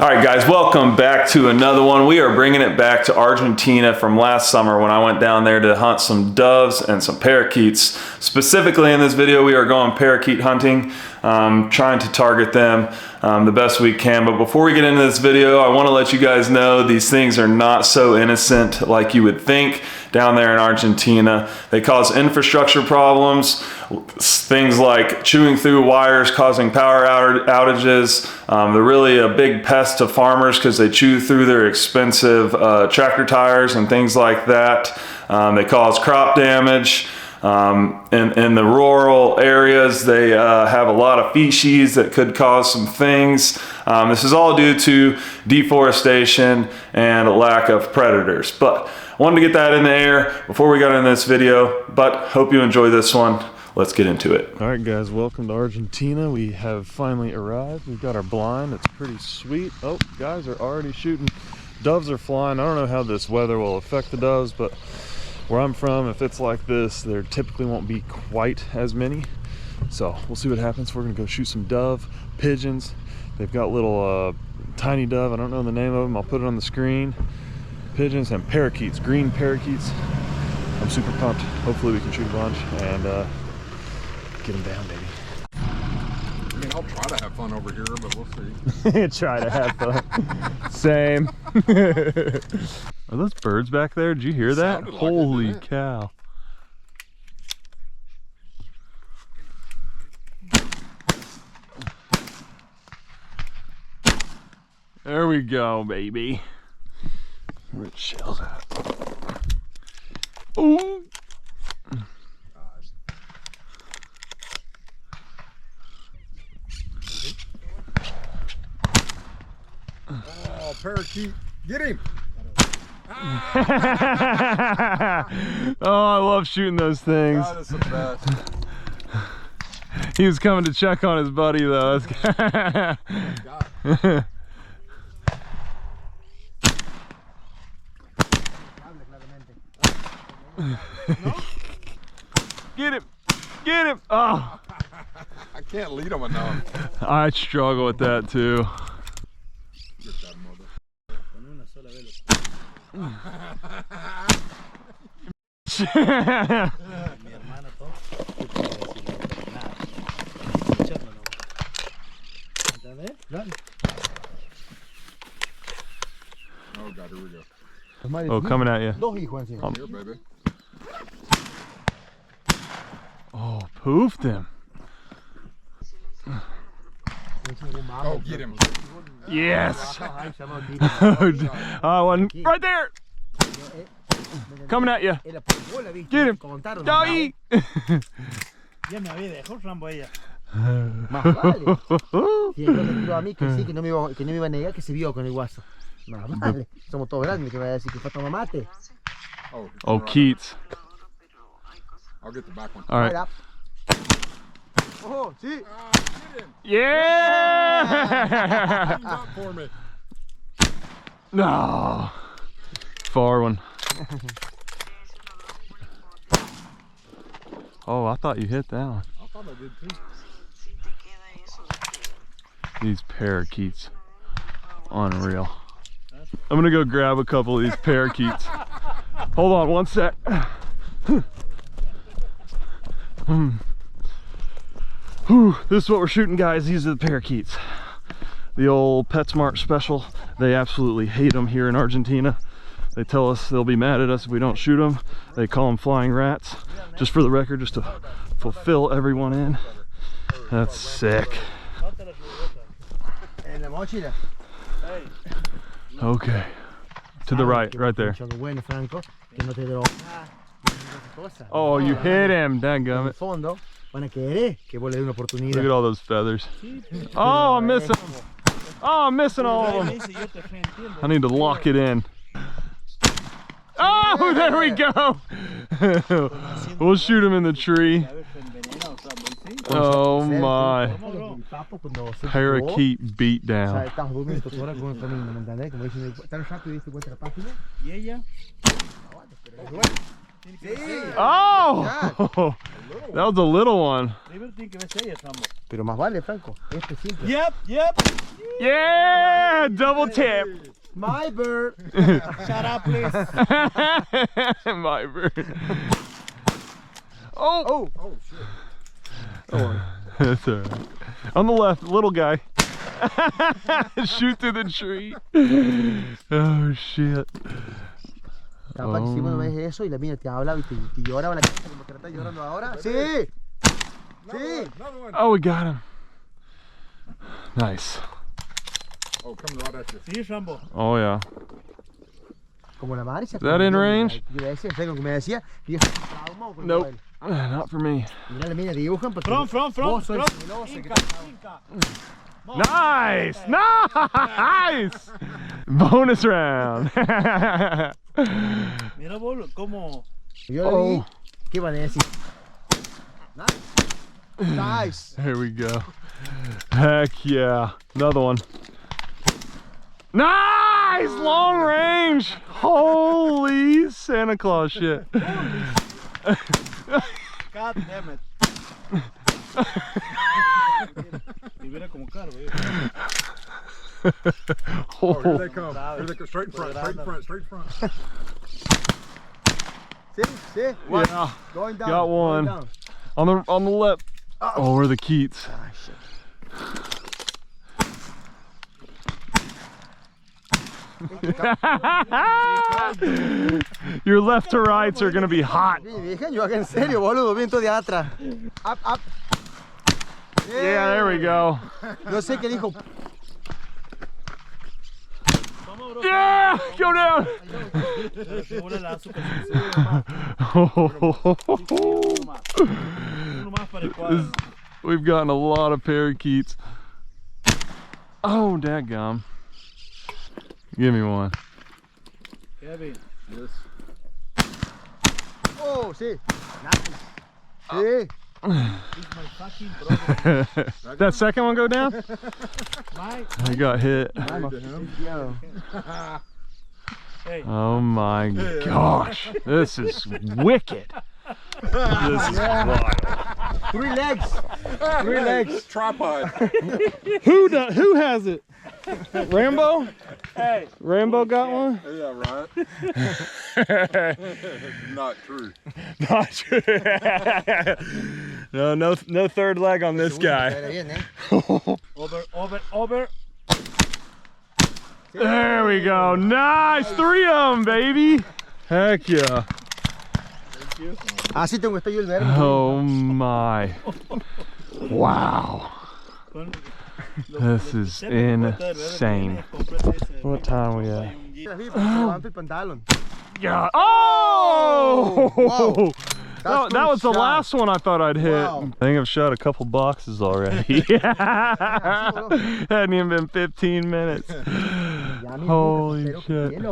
All right, guys, welcome back to another one. We are bringing it back to Argentina from last summer when I went down there to hunt some doves and some parakeets. Specifically in this video, we are going parakeet hunting, trying to target them the best we can. But before we get into this video, I want to let you guys know these things are not so innocent like you would think down there in Argentina. They cause infrastructure problems, things like chewing through wires, causing power outages. They're really a big pest to farmers because they chew through their expensive tractor tires and things like that. They cause crop damage. In the rural areas, they have a lot of species that could cause some things. This is all due to deforestation and a lack of predators. But I wanted to get that in the air before we got into this video, but hope you enjoy this one. Let's get into it. All right, guys, welcome to Argentina. We have finally arrived. We've got our blind. It's pretty sweet. Oh, guys are already shooting. Doves are flying. I don't know how this weather will affect the doves, but where I'm from, if it's like this, there typically won't be quite as many. So we'll see what happens. We're gonna go shoot some dove, pigeons. They've got little tiny dove. I don't know the name of them. I'll put it on the screen. Pigeons and parakeets, green parakeets. I'm super pumped. Hopefully we can shoot a bunch and get them down, baby. I mean, I'll try to have fun over here, but we'll see. Try to have fun. Same. Are those birds back there? Did you hear that? Like Holy it, cow. There we go, baby. Where the shells at? Ooh. Oh, parakeet, get him! Oh, I love shooting those things. God, that's the best. He was coming to check on his buddy, though. Get him! Get him! Oh! I can't lead him enough. I struggle with that too. Get that mother. Oh God, here we go. Oh, coming at you. Here, baby. Oh, poofed him. Oh, get him. Yes. One right there. Coming at you. Get him. Doggy. Ya me había dejado Rambo ella. Más vale. Si él me tiró a mí que sí, que no me iba a negar, que se vio con el guaso. Más vale. Somos todos grandes, que vaya a decir que fue a tomar mate. Oh, Keats. I'll get the back one. All right. Oh, sí. Get him. Yeah. Clean up for me. No. Far one. Oh, I thought you hit that one. I thought I did too. These parakeets. Unreal. I'm gonna go grab a couple of these parakeets. Hold on one sec. This is what we're shooting, guys. These are the parakeets. The old PetSmart special. They absolutely hate them here in Argentina. They tell us they'll be mad at us if we don't shoot them. They call them flying rats. Just for the record, just to fulfill everyone in. That's sick. Okay. To the right there. Oh, you hit him, dadgummit. Look at all those feathers. Oh, I'm missing them. Oh, I'm missing all of them. I need to lock it in. Oh, there we go. We'll shoot him in the tree. Oh my. Parakeet beat down. Oh! That was a little one. Pero más vale, Franco. Este siempre. Yep. Yeah, double tap. My bird. Shut up, please. My bird. Oh. Oh shit. That's all right. On the left, little guy. Shoot through the tree. Oh shit. Capaz que si vos no ves eso y la mina te habla y te llora la cabeza como que la está llorando ahora. Sí. Sí. Another one. Oh, we got him. Nice. Oh, coming right at you. Sí, Rambo. Oh yeah. Como la madre se Is that in range? Yo decía, ¿sabes lo que me decía? Y yo traumado con Nope. él. Not for me. Mira la mina dibujan porque From. vos sos el celoso que Inca, Inca. Nice! Nice! Bonus round. Mira vos cómo. yo le Oh. di. ¿Qué van a decir? Nice. Nice. There we go. Heck yeah. Another one. Nice! Long range! Holy Santa Claus shit. God damn it. Y mira como caro, Oh, here they come. Here they come. Straight in front. Straight in front. Straight in front. See? One. Yeah. Going down. Got one. Going down. On the left. Oh, we're the Keats. Ah, shit. Your left to rights are gonna be hot. Vieja, yo acá en serio, boludo, viento de atrás. Up, up. Yeah, there we go. No sé qué dijo. Yeah, go down. Uno más para el cuadro. We've gotten a lot of parakeets. Oh, dadgum. Give me one. Kevin. Yes. Oh, sí. Nice. Sí. It's my fucking brother. That second one go down? My, I got hit. Yo. hey. Oh my gosh. This is wicked. This is wild. 3 legs. 3 legs. Tripod. Who has it? Rambo? Hey. Rambo got one? Yeah, right. Not true. Not true. No third leg on this guy. Over. There we go. Nice. 3 of them, baby. Heck yeah. Así tengo estoy yo el verme. Oh my. Wow. This is insane. What time we at? Levanto el pantalón. Yeah. Oh! Wow. No, that was the last one I thought I'd hit. Wow. I think I've shot a couple boxes already. Hadn't even been 15 minutes. Holy shit.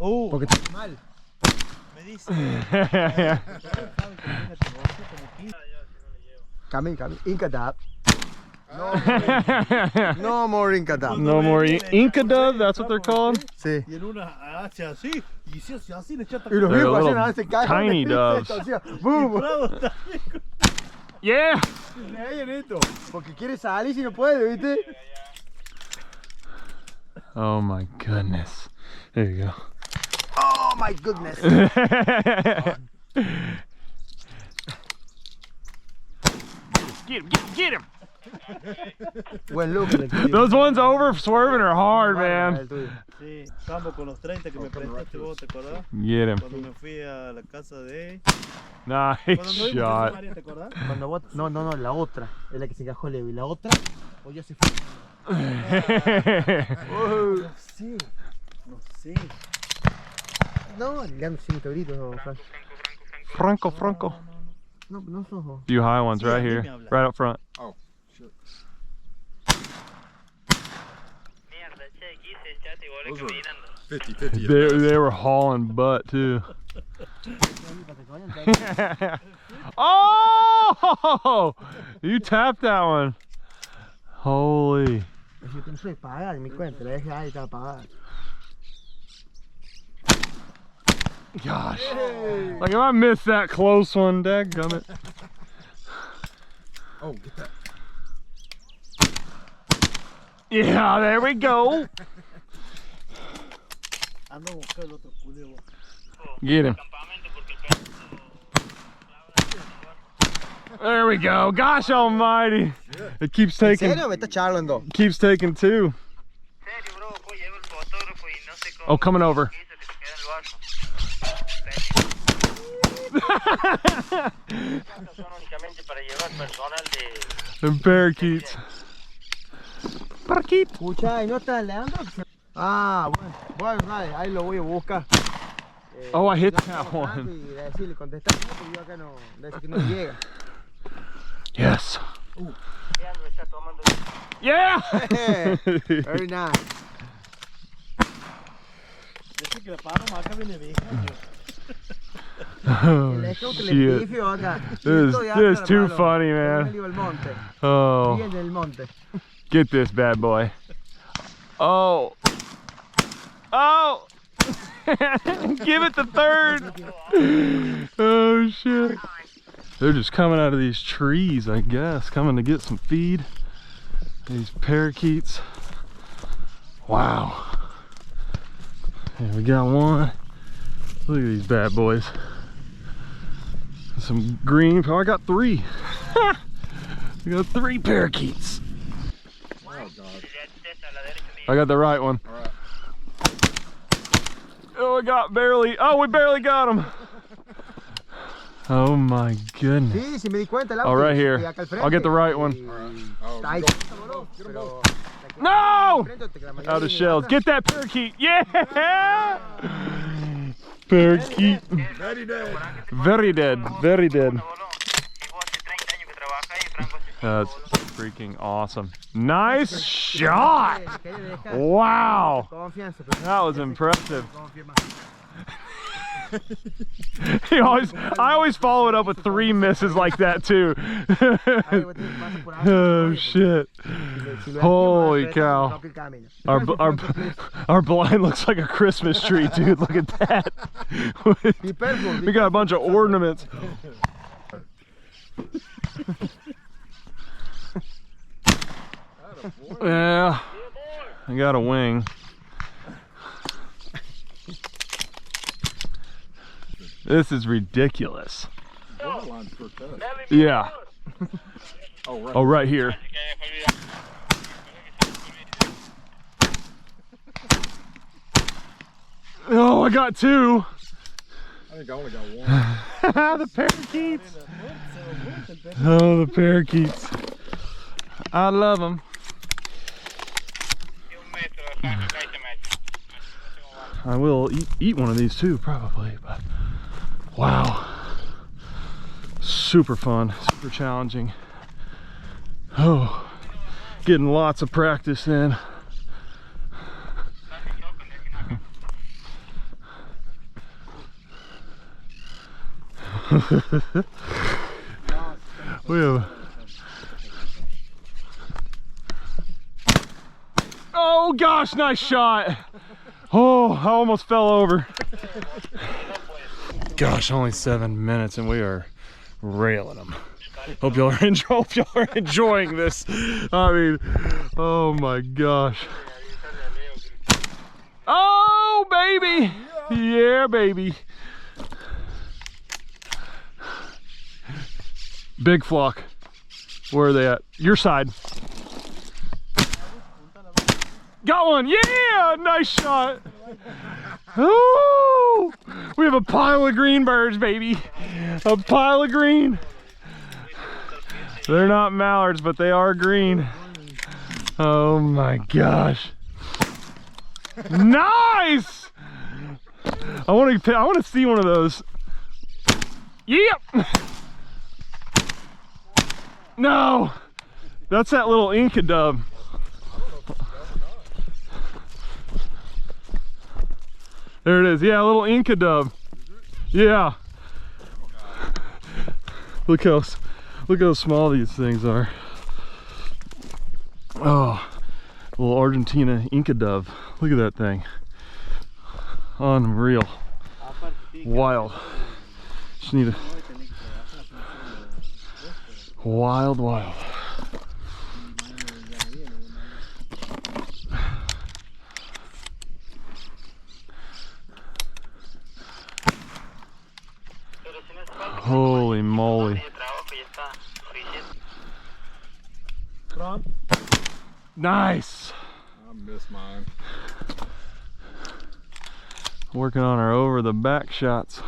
Oh, Porque está mal. me dice. Camil. Inca dab. No more Inca dab. No more Inca dove, that's what they're called? Sí. Y en una hace así, y si hace así, le echa Y los They're vivos little hacen se caen. tiny doves. Boom. Yeah! Porque quiere salir si no puede, ¿viste? Oh my goodness. There you go. Oh my goodness. Get him! Buen look. Those ones over swerving are hard, man. Sí, estamos con los 30 que me prestaste vos, ¿te acordás? Get him. Cuando me fui a la casa de... Nice Cuando nos vimos en shot. María, ¿te acordás? Cuando vos, no, la otra. Es la que se encajó Levi. La otra, o ya se fue. No sé. No, le ando sin gritos, Franco. No, no sos. Few high ones Sí, right a mí here, me habla. right up front. Oh, shit. Those are 50-50. They were hauling butt too. Oh! You tapped that one. Holy. Yo tengo que pagar mi cuenta, la dejé ahí, está pagada. Gosh. Like if I missed that close one, dadgummit. Oh, get that. Yeah, there we go. Ando a buscar el otro culio. Get him. There we go. Gosh almighty. It keeps ¿En taking. serio? Me está charlando. Keeps taking two. Oh, coming over. And parakeets. Parakeet. Escucha, ¿y no está Leandro? Ah, bueno, dale, ahí lo voy a buscar. Oh, I hit Yo that tengo one. Y decirle, contestar, porque yo acá no, decir que no llega. Yes. Yeah. Very nice. Dice que la pano marca viene vieja. Oh, El esto que le shit. pifio acá. This is too funny, Yo man. me ligo el monte. Oh, Bien del monte. get this bad boy. Oh. Oh. Give it the third. Oh, shit. They're just coming out of these trees, I guess, coming to get some feed. These parakeets. Wow. And we got one. Look at these bad boys. Some green. Oh, I got three. We got three parakeets. Oh, God. I got the right one. All right. Oh, we barely got him. Oh my goodness. Sí, sí me di cuenta. Oh, right here. I'll get the right one. Oh, Está ahí. go. No! Out of shells. Get that parakeet. Yeah! Parakeet. Very dead. Very dead. Very dead. That's freaking awesome. Nice shot. Wow. That was impressive. I always follow it up with 3 misses like that too. Oh shit. Holy cow. Our blind looks like a Christmas tree, dude. Look at that. We got a bunch of ornaments. Yeah, I got a wing. This is ridiculous. Yeah. Oh, right here. Oh, I got 2. I think I only got one. The parakeets. Oh, the parakeets. I love them. I will eat one of these too, probably, but wow. Super fun, super challenging. Oh, getting lots of practice in. We have. Oh gosh, nice shot. Oh, I almost fell over. Gosh, only 7 minutes and we are railing them. Hope y'all are enjoying this. I mean, oh my gosh. Oh baby, yeah baby. Big flock. Where are they at? Your side. Got one, yeah, nice shot. Oh, we have a pile of green birds, baby. A pile of green. They're not mallards, but they are green. Oh my gosh. Nice. I want to see one of those. Yep. No, that's that little Inca dove. There it is. Yeah, a little Inca dove. Yeah. Look how small these things are. Oh, little Argentina Inca dove. Look at that thing. Unreal. Wild. Just need a wild. Holy moly. Front. Nice. I missed mine. Working on our over the back shots.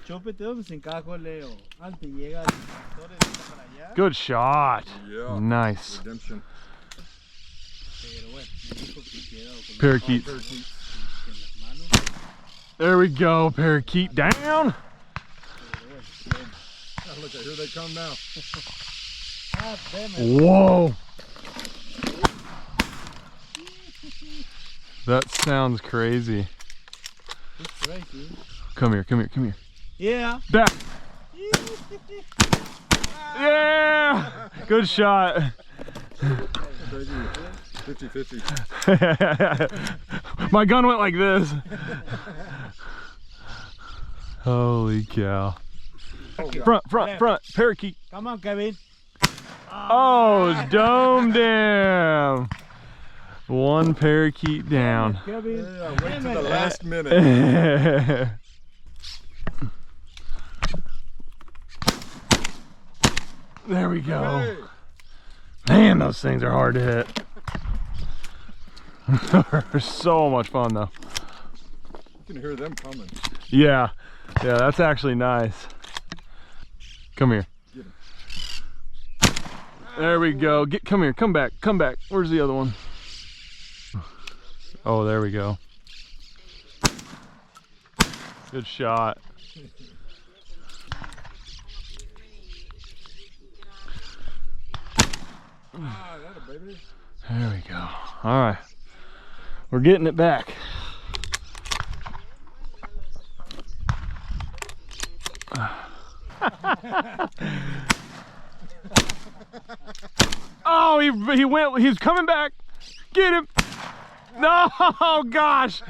Chópete sin cajo, Leo. Antes llega el tractor y está para allá. Good shot. Yeah. Nice. Redemption. Pero bueno, me dijo que quedado con Parakeet. en las manos. There we go. Parakeet down. Ah, look, here they come now. Ah, damn it. Whoa. That sounds crazy. It's crazy. Come here, come here, come here. Yeah. Back. Yeah. Good shot. 50-50. My gun went like this. Holy cow. Front, front, front. Parakeet. Come on, Kevin. Oh, dome dam. One parakeet down. Kevin. Yeah, wait to the last minute. There we go. Hey. Man, those things are hard to hit. They're so much fun though. You can hear them coming. Yeah, yeah, that's actually nice. Come here. Get 'em. There we go. Come here, come back, come back. Where's the other one? Oh, there we go. Good shot. Ah, that a baby. There we go. All right, we're getting it back. Oh, he went. He's coming back. Get him. No, gosh.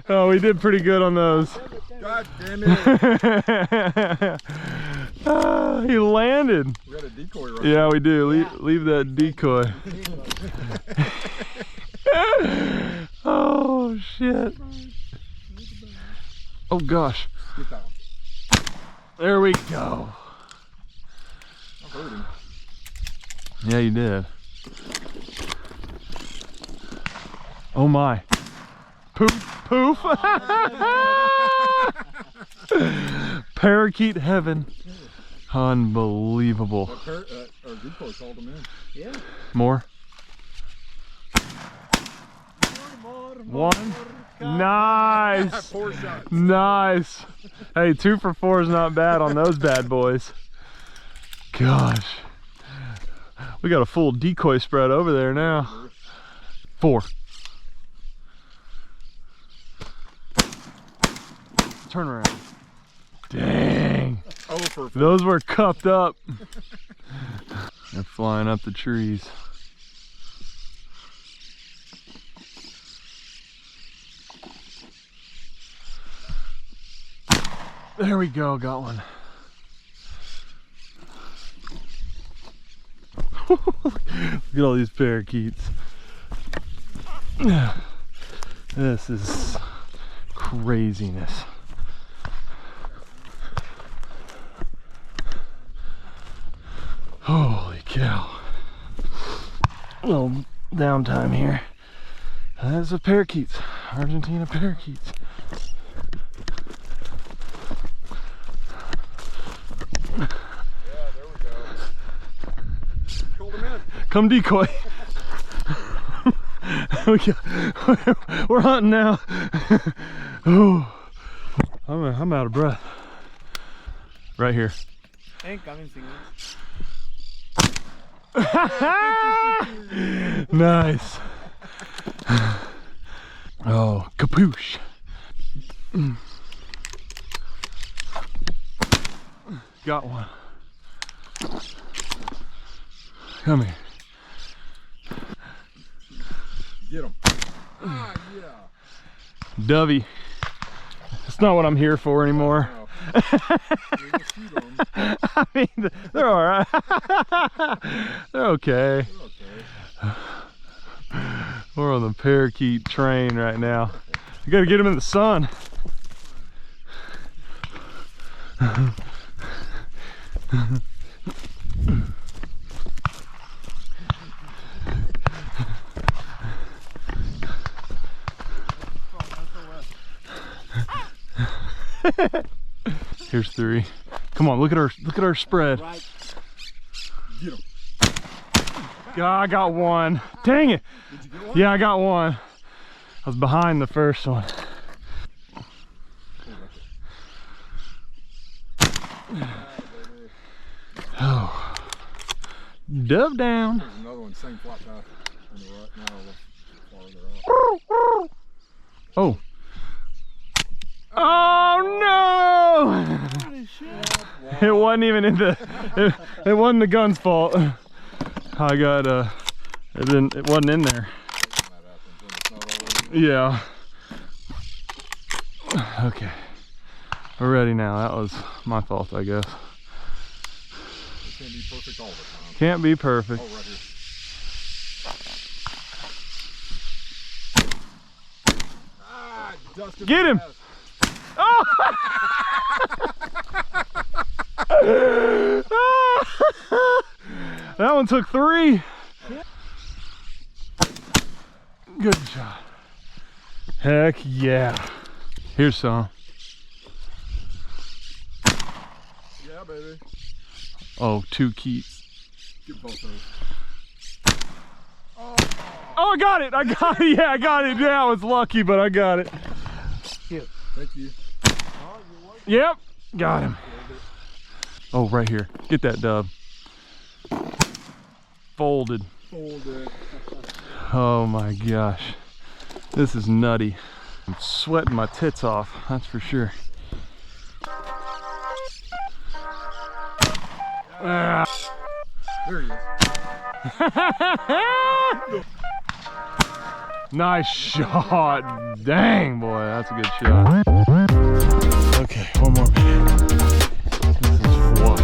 Oh, we did pretty good on those. God damn it. He landed. We got a decoy right Yeah, we do. Leave that decoy. Oh, shit. Oh, gosh. Get that one. There we go. I heard him. Yeah, you did. Oh my. Poof, poof. Parakeet heaven. Unbelievable. Our decoy called him in. Yeah. More? More. One. Nice. 4 shots. Nice. Hey, 2 for 4 is not bad on those bad boys. Gosh. We got a full decoy spread over there now. 4. Turn around. Dang. Oh, for Those were cupped up. They're flying up the trees. There we go, got one. Look at all these parakeets. This is craziness. Holy cow. A little downtime here. That's the parakeets, Argentina parakeets. Yeah, there we go. Called him in. Come decoy. We're hunting now. Oh, I'm out of breath. Right here. Ain't coming single. Nice. Oh, capuche. Got one. Come here. Get him. Ah, yeah. Dovey. That's not what I'm here for anymore. Wow. We just shoot 'em. I mean, they're all right. They're okay. Okay. We're on the parakeet train right now. You gotta get them in the sun. Here's 3. Come on, look at our spread. Right. Get him. Yeah, I got 1. Dang it. Did you get one? Yeah, I got 1. I was behind the first one. Oh. Dove down. There's another one, same flat path on the right now, a little farther out. Oh. Oh no! It wasn't even in the. It wasn't the gun's fault. I got it wasn't in there. Yeah. Okay. We're ready now. That was my fault, I guess. It can't be perfect all the time. Can't be perfect. Oh, right here. Ah, dusted Get him! the nest. Oh! That one took 3. Good shot. Heck yeah. Here's some. Yeah, baby. Oh, 2 keats. Get both those. Oh, I got it. I got it. Yeah, I got it. Yeah, I was lucky, but I got it. Thank you. Yep, got him. Oh, right here. Get that dub. Folded. Hold it. Oh my gosh. This is nutty. I'm sweating my tits off, that's for sure. Ah. There he is. Nice shot. Dang, boy, that's a good shot. Okay, 1 more minute. This is what?